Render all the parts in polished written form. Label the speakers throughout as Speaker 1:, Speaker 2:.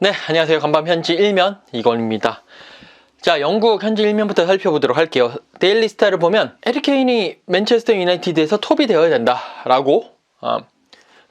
Speaker 1: 네, 안녕하세요. 간밤 현지 1면 이건입니다. 자, 영국 현지 1면부터 살펴보도록 할게요. 데일리 스타를 보면 해리 케인이 맨체스터 유나이티드에서 톱이 되어야 된다라고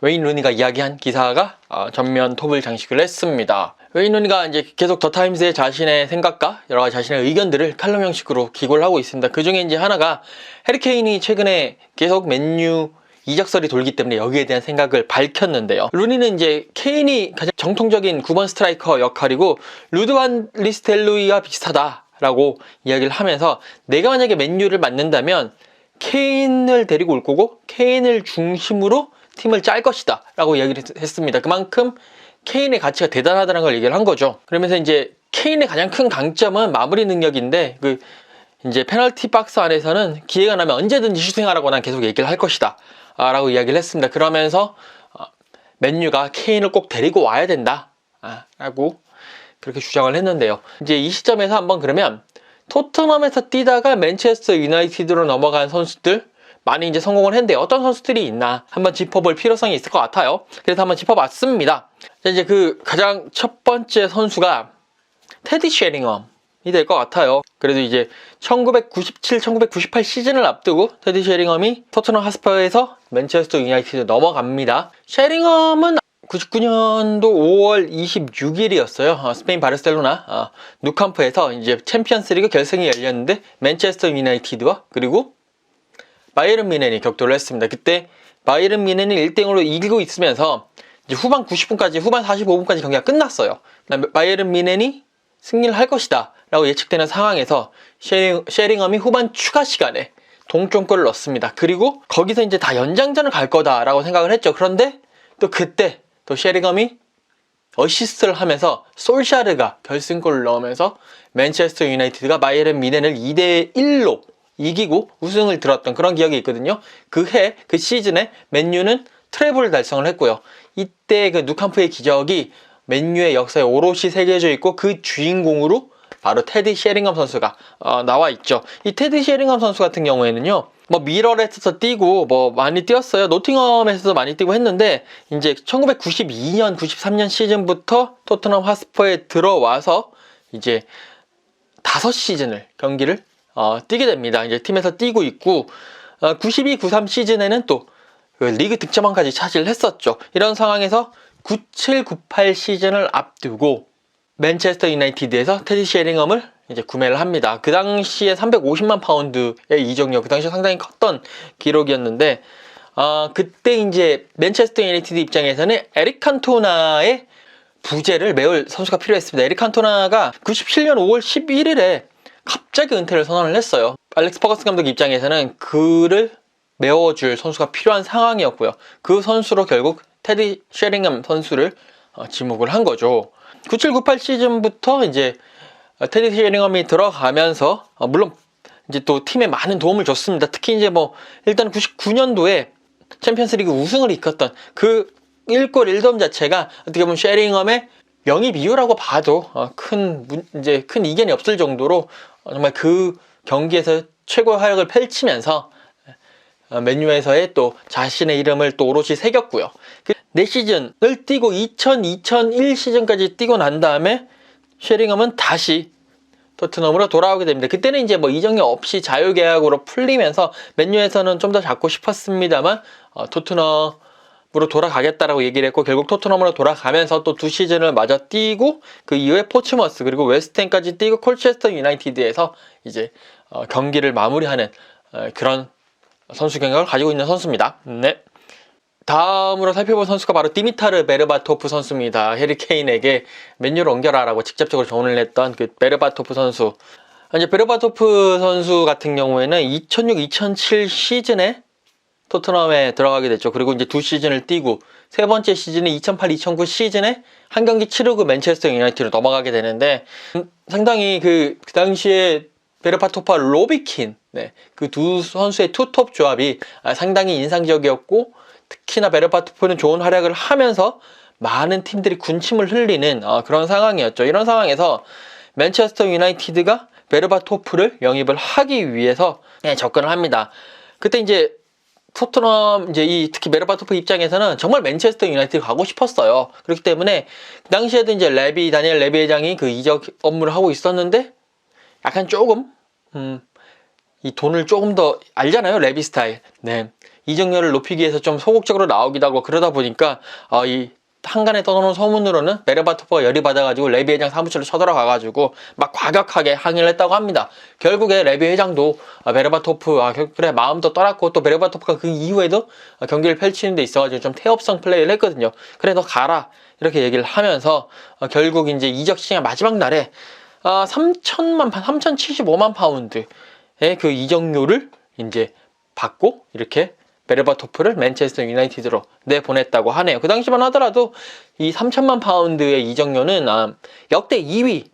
Speaker 1: 웨인 루니가 이야기한 기사가 전면 톱을 장식을 했습니다. 웨인 루니가 이제 계속 더 타임스의 자신의 생각과 여러 가지 자신의 의견들을 칼럼 형식으로 기고를 하고 있습니다. 그 중에 이제 하나가 해리 케인이 최근에 계속 맨유 이적설이 돌기 때문에 여기에 대한 생각을 밝혔는데요. 루니는 이제 케인이 가장 정통적인 9번 스트라이커 역할이고 루드 반 리스텔로이와 비슷하다라고 이야기를 하면서 내가 만약에 맨유를 맡는다면 케인을 데리고 올 거고 케인을 중심으로 팀을 짤 것이다 라고 이야기를 했습니다. 그만큼 케인의 가치가 대단하다는 걸 얘기를 한 거죠. 그러면서 이제 케인의 가장 큰 강점은 마무리 능력인데 이제 페널티 박스 안에서는 기회가 나면 언제든지 슈팅하라고 난 계속 얘기를 할 것이다 라고 이야기를 했습니다. 그러면서 맨유가 케인을 꼭 데리고 와야 된다 라고 그렇게 주장을 했는데요. 이제 이 시점에서 한번 그러면 토트넘에서 뛰다가 맨체스터 유나이티드로 넘어간 선수들 많이 이제 성공을 했는데 어떤 선수들이 있나 한번 짚어볼 필요성이 있을 것 같아요. 그래서 한번 짚어봤습니다. 자, 이제 가장 첫 번째 선수가 테디 쉐링엄이 될 것 같아요. 그래도 이제 1997, 1998 시즌을 앞두고 테디 쉐링엄이 토트넘 핫스퍼에서 맨체스터 유나이티드 넘어갑니다. 쉐링엄은 99년도 5월 26일이었어요. 스페인 바르셀로나 누캄프에서 이제 챔피언스리그 결승이 열렸는데 맨체스터 유나이티드와 그리고 바이에른 뮌헨이 격돌을 했습니다. 그때 바이에른 뮌헨이 1대0으로 이기고 있으면서 이제 후반 90분까지, 후반 45분까지 경기가 끝났어요. 바이에른 뮌헨이 승리를 할 것이다 라고 예측되는 상황에서 쉐링엄이 후반 추가 시간에 동점골을 넣습니다. 그리고 거기서 이제 다 연장전을 갈 거다라고 생각을 했죠. 그런데 또 그때 또 쉐링엄이 어시스트를 하면서 솔샤르가 결승골을 넣으면서 맨체스터 유나이티드가 바이에른 뮌헨을 2대1로 이기고 우승을 들었던 그런 기억이 있거든요. 그 시즌에 맨유는 트래블을 달성을 했고요. 이때 누캄프의 기적이 맨유의 역사에 오롯이 새겨져 있고 그 주인공으로 바로 테디 쉐링엄 선수가 나와 있죠. 이 테디 쉐링엄 선수 같은 경우에는요, 미러렛에서 뛰고 많이 뛰었어요. 노팅엄에서도 많이 뛰고 했는데 이제 1992년, 93년 시즌부터 토트넘 핫스퍼에 들어와서 이제 5시즌을 경기를 뛰게 됩니다. 이제 팀에서 뛰고 있고 92, 93 시즌에는 또 리그 득점왕까지 차지를 했었죠. 이런 상황에서 97, 98 시즌을 앞두고 맨체스터 유나이티드에서 테디 쉐링엄을 이제 구매를 합니다. 그 당시에 350만 파운드의 이적료, 그 당시에 상당히 컸던 기록이었는데 그때 이제 맨체스터 유나이티드 입장에서는 에릭 칸토나의 부재를 메울 선수가 필요했습니다. 에릭 칸토나가 97년 5월 11일에 갑자기 은퇴를 선언을 했어요. 알렉스 퍼거슨 감독 입장에서는 그를 메워줄 선수가 필요한 상황이었고요. 그 선수로 결국 테디 쉐링엄 선수를 지목을 한 거죠. 97, 98 시즌부터 이제 테디 쉐링엄이 들어가면서 물론 이제 또 팀에 많은 도움을 줬습니다. 특히 이제 일단 99년도에 챔피언스리그 우승을 이끌었던 그 1골 1돔 자체가 어떻게 보면 쉐링엄의 영입 이유라고 봐도 큰 이견이 없을 정도로 정말 그 경기에서 최고의 활약을 펼치면서 맨유에서의 또 자신의 이름을 또 오롯이 새겼고요. 4시즌을 뛰고 2001 시즌까지 뛰고 난 다음에 쉐링엄은 다시 토트넘으로 돌아오게 됩니다. 그때는 이제 이적료 없이 자유계약으로 풀리면서 맨유에서는 좀 더 잡고 싶었습니다만 토트넘으로 돌아가겠다라고 얘기를 했고 결국 토트넘으로 돌아가면서 또 2시즌을 마저 뛰고 그 이후에 포츠머스 그리고 웨스트햄까지 뛰고 콜체스터 유나이티드에서 이제 경기를 마무리하는 그런 선수 경력을 가지고 있는 선수입니다. 네. 다음으로 살펴볼 선수가 바로 디미타르 베르바토프 선수입니다. 해리 케인에게 맨유로 옮겨라 라고 직접적으로 조언을 했던 그 베르바토프 선수. 이제 베르바토프 선수 같은 경우에는 2006-2007 시즌에 토트넘에 들어가게 됐죠. 그리고 이제 2시즌을 뛰고 세 번째 시즌은 2008-2009 시즌에 한 경기 치르고 맨체스터 유나이티드로 넘어가게 되는데 상당히 그 당시에 베르바토프와 로비킨 그 두 선수의 투톱 조합이 상당히 인상적이었고 특히나 베르바토프는 좋은 활약을 하면서 많은 팀들이 군침을 흘리는 그런 상황이었죠. 이런 상황에서 맨체스터 유나이티드가 베르바토프를 영입을 하기 위해서 접근을 합니다. 그때 이제 토트넘 이제 특히 베르바토프 입장에서는 정말 맨체스터 유나이티드 가고 싶었어요. 그렇기 때문에 그 당시에도 이제 다니엘 레비 회장이 그 이적 업무를 하고 있었는데 약간 조금 이 돈을 조금 더 알잖아요, 레비 스타일. 네, 이적료를 높이기 위해서 좀 소극적으로 나오기도 하고 그러다 보니까 이 한간에 떠도는 소문으로는 베르바토프가 열이 받아가지고 레비 회장 사무실로 쳐들어가가지고 막 과격하게 항의를 했다고 합니다. 결국에 레비 회장도 베르바토프 그래 마음도 떠났고 또 베르바토프가 그 이후에도 경기를 펼치는 데 있어가지고 좀 태업성 플레이를 했거든요. 그래 너 가라 이렇게 얘기를 하면서 결국 이제 이적 시장 마지막 날에 3,075만 파운드의 그 이적료를 이제 받고 이렇게 베르바토프를 맨체스터 유나이티드로 내보냈다고 하네요. 그 당시만 하더라도 이 3천만 파운드의 이적료는 역대 2위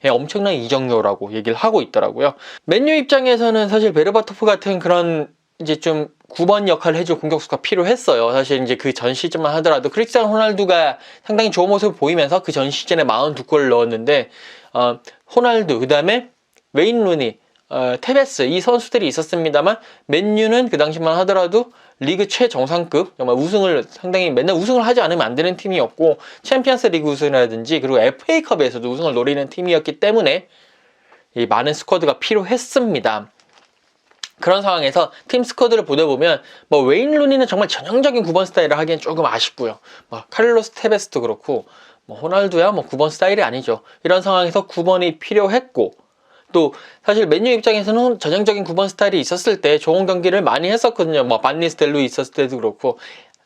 Speaker 1: 엄청난 이적료라고 얘기를 하고 있더라고요. 맨유 입장에서는 사실 베르바토프 같은 그런 이제 좀 9번 역할을 해줄 공격수가 필요했어요. 사실 이제 그 전 시즌만 하더라도 크리스티아노 호날두가 상당히 좋은 모습을 보이면서 그 전 시즌에 42골을 넣었는데 호날두 그 다음에 웨인 루니 테베스 이 선수들이 있었습니다만 맨유는 그 당시만 하더라도 리그 최정상급 정말 우승을 상당히 맨날 우승을 하지 않으면 안 되는 팀이었고 챔피언스 리그 우승이라든지 그리고 FA컵에서도 우승을 노리는 팀이었기 때문에 이 많은 스쿼드가 필요했습니다. 그런 상황에서 팀 스쿼드를 보다 보면 뭐 웨인 루니는 정말 전형적인 9번 스타일을 하기엔 조금 아쉽고요. 카를로스 테베스도 그렇고 호날두야 9번 스타일이 아니죠. 이런 상황에서 9번이 필요했고 또 사실 맨유 입장에서는 전형적인 9번 스타일이 있었을 때 좋은 경기를 많이 했었거든요. 반 니스텔로이 있었을 때도 그렇고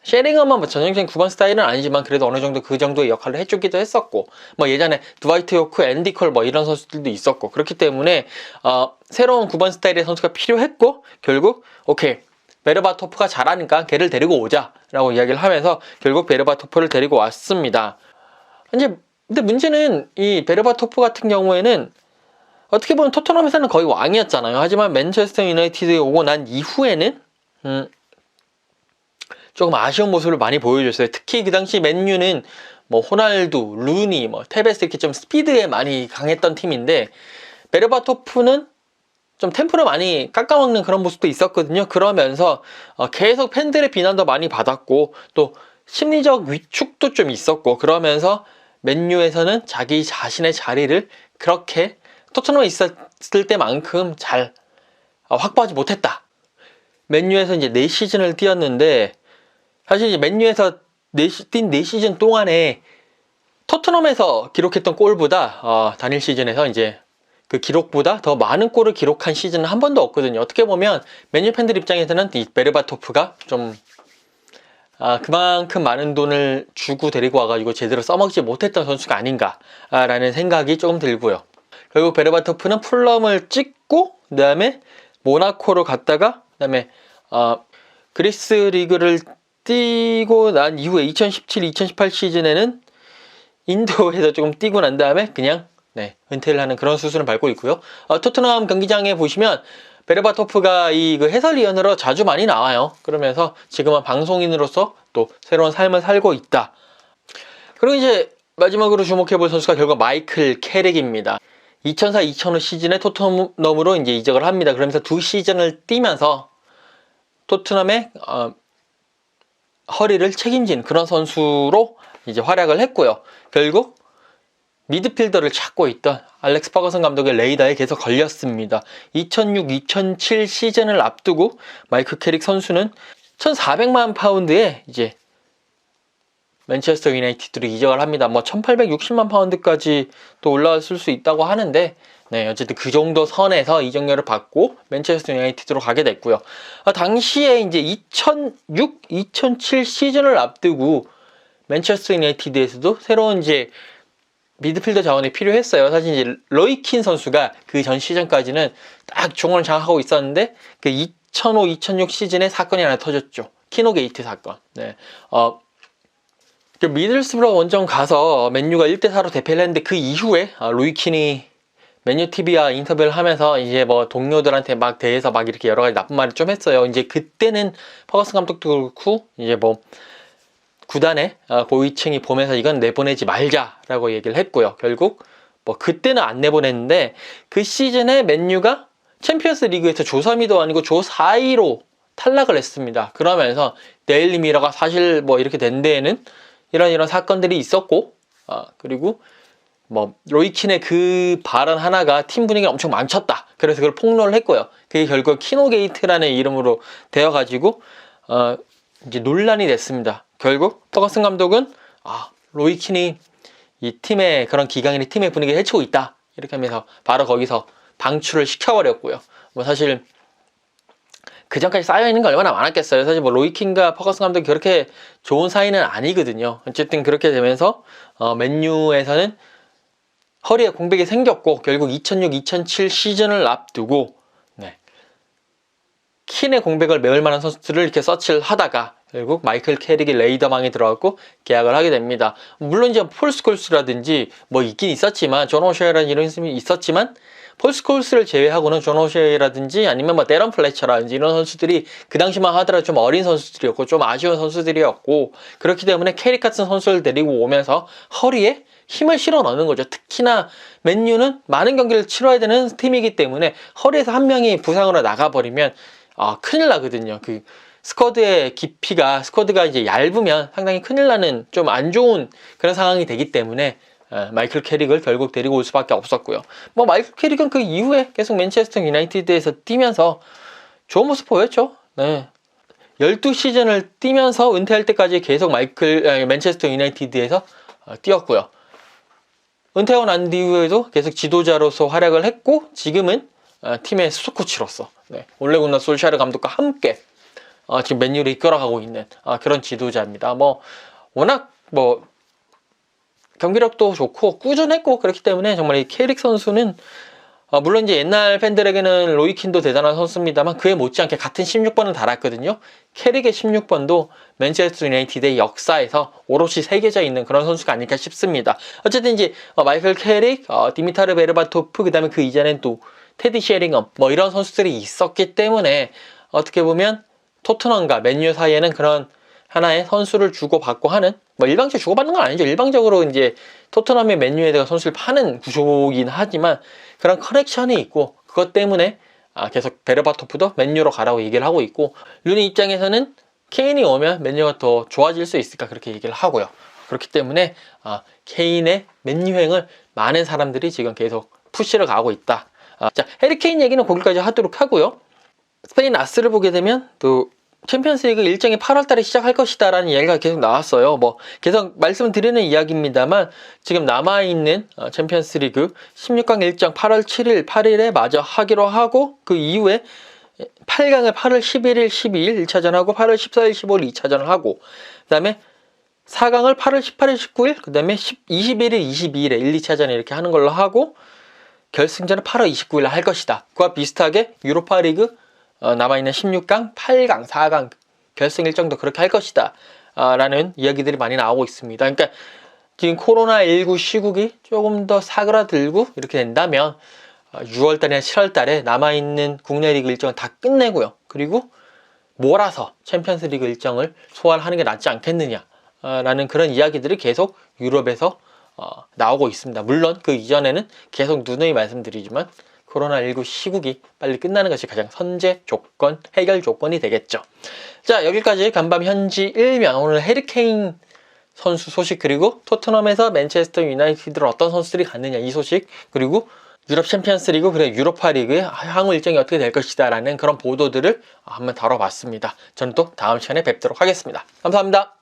Speaker 1: 셰링엄은 전형적인 9번 스타일은 아니지만 그래도 어느 정도 그 정도의 역할을 해주기도 했었고 예전에 드와이트 요크, 앤디 콜 이런 선수들도 있었고 그렇기 때문에 새로운 9번 스타일의 선수가 필요했고 결국 오케이 베르바토프가 잘하니까 걔를 데리고 오자 라고 이야기를 하면서 결국 베르바토프를 데리고 왔습니다. 이제 근데 문제는 이 베르바토프 같은 경우에는 어떻게 보면 토트넘에서는 거의 왕이었잖아요. 하지만 맨체스터 유나이티드에 오고 난 이후에는 조금 아쉬운 모습을 많이 보여줬어요. 특히 그 당시 맨유는 호날두, 루니, 테베스 이렇게 좀 스피드에 많이 강했던 팀인데 베르바토프는 좀 템포를 많이 깎아먹는 그런 모습도 있었거든요. 그러면서 계속 팬들의 비난도 많이 받았고 또 심리적 위축도 좀 있었고 그러면서 맨유에서는 자기 자신의 자리를 그렇게 토트넘에 있었을 때만큼 잘 확보하지 못했다. 맨유에서 이제 4시즌을 뛰었는데 사실 이제 맨유에서 뛴 4시즌 동안에 토트넘에서 기록했던 골보다 단일 시즌에서 이제 그 기록보다 더 많은 골을 기록한 시즌은 한 번도 없거든요. 어떻게 보면 맨유 팬들 입장에서는 이 베르바토프가 좀 그만큼 많은 돈을 주고 데리고 와가지고 제대로 써먹지 못했던 선수가 아닌가라는 생각이 조금 들고요. 결국 베르바토프는 풀럼을 찍고 그 다음에 모나코로 갔다가 그 다음에 그리스 리그를 뛰고 난 이후에 2017-2018 시즌에는 인도에서 조금 뛰고 난 다음에 그냥 은퇴를 하는 그런 수순을 밟고 있고요. 토트넘 경기장에 보시면 베르바토프가 그 해설위원으로 자주 많이 나와요. 그러면서 지금은 방송인으로서 또 새로운 삶을 살고 있다. 그리고 이제 마지막으로 주목해볼 선수가 결국 마이클 캐릭입니다. 2004-2005 시즌에 토트넘으로 이제 이적을 합니다. 그러면서 2시즌을 뛰면서 토트넘의 허리를 책임진 그런 선수로 이제 활약을 했고요. 결국 미드필더를 찾고 있던 알렉스 퍼거슨 감독의 레이더에 계속 걸렸습니다. 2006-2007 시즌을 앞두고 마이클 캐릭 선수는 1,400만 파운드에 이제 맨체스터 유나이티드로 이적을 합니다. 1,860만 파운드까지 또 올라왔을 수 있다고 하는데 어쨌든 그 정도 선에서 이적료를 받고 맨체스터 유나이티드로 가게 됐고요. 당시에 이제 2006-2007 시즌을 앞두고 맨체스터 유나이티드에서도 새로운 이제 미드필더 자원이 필요했어요. 사실 이제 로이킨 선수가 그 전 시즌까지는 딱 중원을 장악하고 있었는데 그 2005-2006 시즌에 사건이 하나 터졌죠. 키노 게이트 사건. 그 미들스브러 원정 가서 맨유가 1대4로 대패를 했는데 그 이후에 로이킨이 맨유 TV와 인터뷰를 하면서 이제 동료들한테 막 대해서 막 이렇게 여러 가지 나쁜 말을 좀 했어요. 이제 그때는 퍼거슨 감독도 그렇고 이제 구단의 고위층이 보면서 이건 내보내지 말자라고 얘기를 했고요. 결국 그때는 안 내보냈는데 그 시즌에 맨유가 챔피언스 리그에서 조 3위도 아니고 조 4위로 탈락을 했습니다. 그러면서 데일리 미러가 사실 뭐 이렇게 된 데에는 이런 사건들이 있었고, 그리고 뭐 로이킨의 그 발언 하나가 팀 분위기를 엄청 망쳤다. 그래서 그걸 폭로를 했고요. 그게 결국 키노게이트라는 이름으로 되어가지고 이제 논란이 됐습니다. 결국 퍼거슨 감독은 로이킨이 이 팀의 그런 기강이 팀의 분위기를 해치고 있다. 이렇게 하면서 바로 거기서 방출을 시켜버렸고요. 뭐 사실 그 전까지 쌓여있는 게 얼마나 많았겠어요. 사실 뭐 로이킨과 퍼거슨 감독이 그렇게 좋은 사이는 아니거든요. 어쨌든 그렇게 되면서 맨유에서는 허리에 공백이 생겼고, 결국 2006-2007 시즌을 앞두고 킨의 공백을 메울 만한 선수들을 이렇게 서치를 하다가 결국 마이클 캐릭이 레이더망에 들어갔고 계약을 하게 됩니다. 물론 이제 폴 스콜스라든지 뭐 있긴 있었지만, 존 오셰라는 이런 이름이 있었지만, 폴 스콜스를 제외하고는 존 오셰라든지 아니면 뭐 데런 플래처라든지 이런 선수들이 그 당시만 하더라도 좀 어린 선수들이었고 좀 아쉬운 선수들이었고, 그렇기 때문에 캐릭 같은 선수를 데리고 오면서 허리에 힘을 실어 넣는 거죠. 특히나 맨유는 많은 경기를 치러야 되는 팀이기 때문에 허리에서 한 명이 부상으로 나가버리면 큰일 나거든요. 그 스쿼드가 이제 얇으면 상당히 큰일 나는 좀 안 좋은 그런 상황이 되기 때문에 마이클 캐릭을 결국 데리고 올 수밖에 없었고요. 뭐 마이클 캐릭은 그 이후에 계속 맨체스터 유나이티드에서 뛰면서 좋은 모습 보였죠. 네. 12시즌을 뛰면서 은퇴할 때까지 계속 맨체스터 유나이티드에서 뛰었고요. 은퇴하고 난 뒤에도 계속 지도자로서 활약을 했고, 지금은 팀의 수석 코치로서 올레군나 솔샤르 감독과 함께 지금 맨유를 이끌어가고 있는 그런 지도자입니다. 뭐 워낙 뭐 경기력도 좋고 꾸준했고, 그렇기 때문에 정말 이 캐릭 선수는 물론 이제 옛날 팬들에게는 로이킨도 대단한 선수입니다만 그에 못지않게 같은 16번을 달았거든요. 캐릭의 16번도 맨체스터 유나이티드의 역사에서 오롯이 새겨져 있는 그런 선수가 아닐까 싶습니다. 어쨌든 이제 마이클 캐릭, 디미타르 베르바토프, 그 다음에 그 이전엔 또 테디 셰링엄 뭐 이런 선수들이 있었기 때문에 어떻게 보면 토트넘과 맨유 사이에는 그런 하나의 선수를 주고받고 하는, 뭐 일방적으로 주고받는 건 아니죠. 일방적으로 이제 토트넘의 맨유에다가 선수를 파는 구조이긴 하지만 그런 커넥션이 있고, 그것 때문에 계속 베르바토프도 맨유로 가라고 얘기를 하고 있고, 루니 입장에서는 케인이 오면 맨유가 더 좋아질 수 있을까 그렇게 얘기를 하고요. 그렇기 때문에 케인의 맨유행을 많은 사람들이 지금 계속 푸시를 가고 있다. 자, 해리 케인 얘기는 거기까지 하도록 하고요. 스페인 아스를 보게 되면 또 챔피언스리그 일정이 8월달에 시작할 것이다라는 이야기가 계속 나왔어요. 뭐 계속 말씀드리는 이야기입니다만 지금 남아있는 챔피언스리그 16강 일정 8월 7일, 8일에 마저 하기로 하고, 그 이후에 8강을 8월 11일, 12일 1차전하고 8월 14일, 15일 2차전을 하고, 그 다음에 4강을 8월 18일, 19일, 그 다음에 21일, 22일에 1, 2차전 이렇게 하는 걸로 하고, 결승전은 8월 29일 할 것이다. 그와 비슷하게 유로파리그 남아있는 16강, 8강, 4강 결승 일정도 그렇게 할 것이다 라는 이야기들이 많이 나오고 있습니다. 그러니까 지금 코로나19 시국이 조금 더 사그라들고 이렇게 된다면 6월달이나 7월달에 남아있는 국내 리그 일정을 다 끝내고요. 그리고 몰아서 챔피언스 리그 일정을 소화하는 게 낫지 않겠느냐 라는 그런 이야기들이 계속 유럽에서 나오고 있습니다. 물론 그 이전에는 계속 누누이 말씀드리지만 코로나19 시국이 빨리 끝나는 것이 가장 선제 조건, 해결 조건이 되겠죠. 자, 여기까지 간밤 현지 일면, 오늘 해리 케인 선수 소식, 그리고 토트넘에서 맨체스터 유나이티드로 어떤 선수들이 갔느냐 이 소식, 그리고 유럽 챔피언스 리그, 그리고 유로파 리그의 향후 일정이 어떻게 될 것이다 라는 그런 보도들을 한번 다뤄봤습니다. 저는 또 다음 시간에 뵙도록 하겠습니다. 감사합니다.